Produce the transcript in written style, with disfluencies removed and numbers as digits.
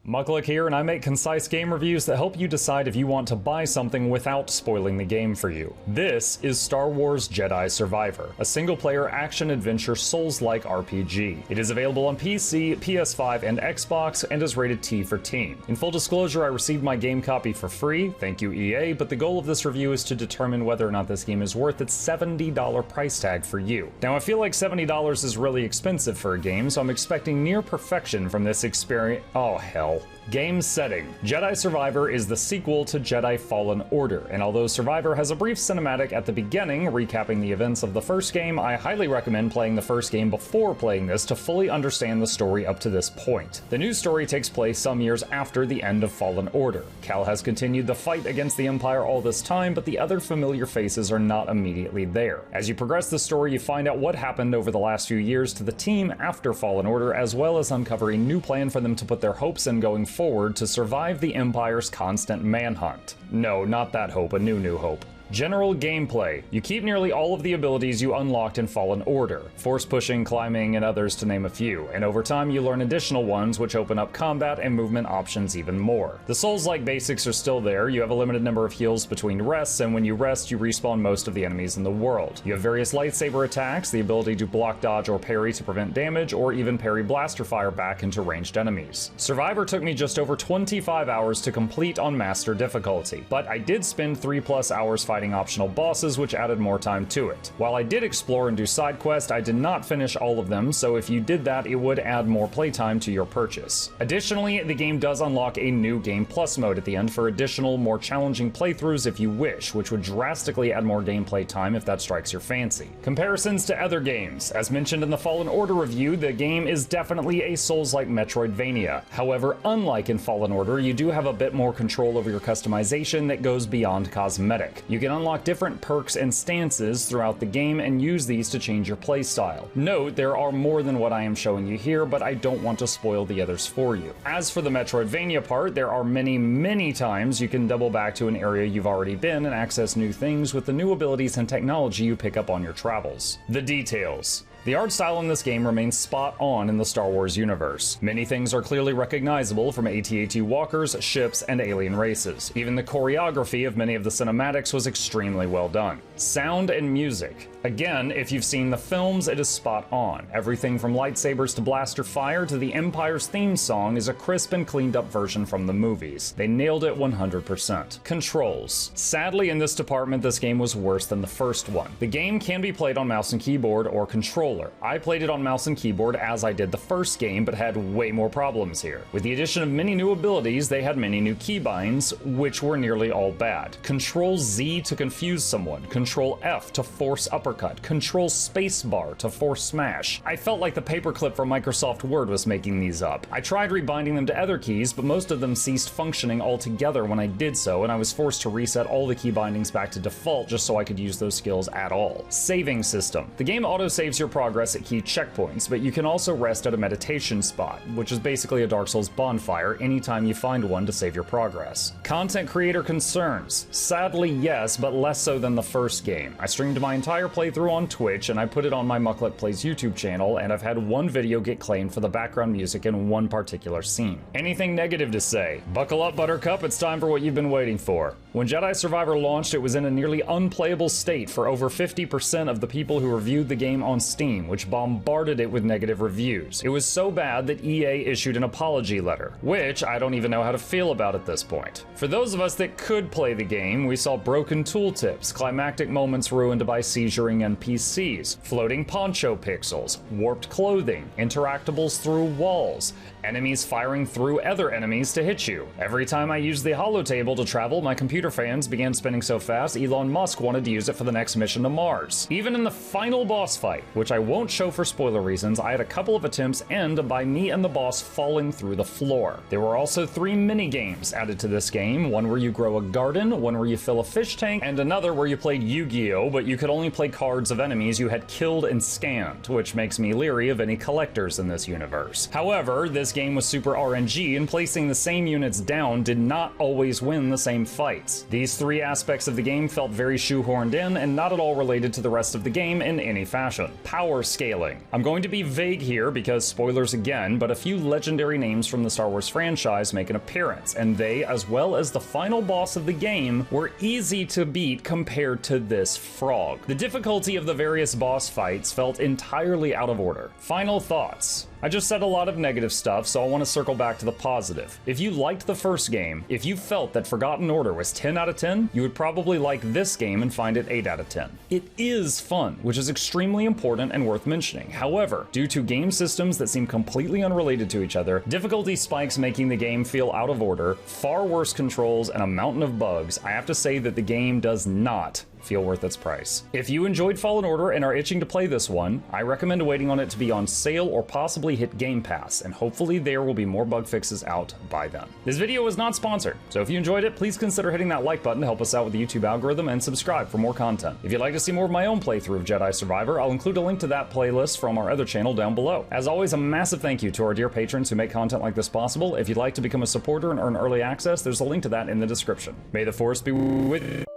Mucklick here, and I make concise game reviews that help you decide if you want to buy something without spoiling the game for you. This is Star Wars Jedi Survivor, a single-player action-adventure Souls-like RPG. It is available on PC, PS5, and Xbox, and is rated T for Teen. In full disclosure, I received my game copy for free, thank you EA, but the goal of this review is to determine whether or not this game is worth its $70 price tag for you. Now, I feel like $70 is really expensive for a game, so I'm expecting near perfection from this experience. Oh, hell. Game setting. Jedi Survivor is the sequel to Jedi Fallen Order, and although Survivor has a brief cinematic at the beginning recapping the events of the first game, I highly recommend playing the first game before playing this to fully understand the story up to this point. The new story takes place some years after the end of Fallen Order. Cal has continued the fight against the Empire all this time, but the other familiar faces are not immediately there. As you progress the story, you find out what happened over the last few years to the team after Fallen Order, as well as uncover a new plan for them to put their hopes in going forward to survive the Empire's constant manhunt. No, not that hope, a new hope. General gameplay. You keep nearly all of the abilities you unlocked in Fallen Order, force pushing, climbing, and others to name a few, and over time you learn additional ones which open up combat and movement options even more. The Souls-like basics are still there. You have a limited number of heals between rests, and when you rest you respawn most of the enemies in the world. You have various lightsaber attacks, the ability to block, dodge, or parry to prevent damage, or even parry blaster fire back into ranged enemies. Survivor took me just over 25 hours to complete on Master difficulty, but I did spend 3+ hours fighting optional bosses, which added more time to it. While I did explore and do side quests, I did not finish all of them, so if you did that, it would add more playtime to your purchase. Additionally, the game does unlock a new Game Plus mode at the end for additional, more challenging playthroughs if you wish, which would drastically add more gameplay time if that strikes your fancy. Comparisons to other games. As mentioned in the Fallen Order review, the game is definitely a Souls-like Metroidvania. However, unlike in Fallen Order, you do have a bit more control over your customization that goes beyond cosmetic. You can unlock different perks and stances throughout the game and use these to change your playstyle. Note, there are more than what I am showing you here, but I don't want to spoil the others for you. As for the Metroidvania part, there are many times you can double back to an area you've already been and access new things with the new abilities and technology you pick up on your travels. The details. The art style in this game remains spot on in the Star Wars universe. Many things are clearly recognizable from AT-AT walkers, ships, and alien races. Even the choreography of many of the cinematics was extremely well done. Sound and music. Again, if you've seen the films, it is spot on. Everything from lightsabers to blaster fire to the Empire's theme song is a crisp and cleaned up version from the movies. They nailed it 100%. Controls. Sadly, in this department, this game was worse than the first one. The game can be played on mouse and keyboard or controller. I played it on mouse and keyboard as I did the first game, but had way more problems here. With the addition of many new abilities, they had many new keybinds, which were nearly all bad. Control Z to confuse someone, Control F to force uppercut, Control spacebar to force smash. I felt like the paperclip from Microsoft Word was making these up. I tried rebinding them to other keys, but most of them ceased functioning altogether when I did so, and I was forced to reset all the key bindings back to default just so I could use those skills at all. Saving system. The game autosaves your progress at key checkpoints, but you can also rest at a meditation spot, which is basically a Dark Souls bonfire anytime you find one to save your progress. Content creator concerns. Sadly, yes, but less so than the first game. I streamed my entire playthrough on Twitch, and I put it on my Mucklet Plays YouTube channel, and I've had one video get claimed for the background music in one particular scene. Anything negative to say? Buckle up, Buttercup, it's time for what you've been waiting for. When Jedi Survivor launched, it was in a nearly unplayable state for over 50% of the people who reviewed the game on Steam, which bombarded it with negative reviews. It was so bad that EA issued an apology letter, which I don't even know how to feel about at this point. For those of us that could play the game, we saw broken tooltips, climactic moments ruined by seizuring NPCs, floating poncho pixels, warped clothing, interactables through walls, enemies firing through other enemies to hit you. Every time I used the holotable to travel, my computer fans began spinning so fast Elon Musk wanted to use it for the next mission to Mars. Even in the final boss fight, which I won't show for spoiler reasons, I had a couple of attempts end by me and the boss falling through the floor. There were also 3 mini-games added to this game, one where you grow a garden, one where you fill a fish tank, and another where you played Yu-Gi-Oh, but you could only play cards of enemies you had killed and scanned, which makes me leery of any collectors in this universe. However, this this game was super RNG, and placing the same units down did not always win the same fights. These three aspects of the game felt very shoehorned in and not at all related to the rest of the game in any fashion. Power scaling. I'm going to be vague here because spoilers again, but a few legendary names from the Star Wars franchise make an appearance, and they, as well as the final boss of the game, were easy to beat compared to this frog. The difficulty of the various boss fights felt entirely out of order. Final thoughts. I just said a lot of negative stuff, so I want to circle back to the positive. If you liked the first game, if you felt that Forgotten Order was 10 out of 10, you would probably like this game and find it 8 out of 10. It is fun, which is extremely important and worth mentioning. However, due to game systems that seem completely unrelated to each other, difficulty spikes making the game feel out of order, far worse controls, and a mountain of bugs, I have to say that the game does not feel worth its price. If you enjoyed Fallen Order and are itching to play this one, I recommend waiting on it to be on sale or possibly hit Game Pass, and hopefully there will be more bug fixes out by then. This video is not sponsored, so if you enjoyed it, please consider hitting that like button to help us out with the YouTube algorithm, and subscribe for more content. If you'd like to see more of my own playthrough of Jedi Survivor, I'll include a link to that playlist from our other channel down below. As always, a massive thank you to our dear patrons who make content like this possible. If you'd like to become a supporter and earn early access, there's a link to that in the description. May the Force be with you.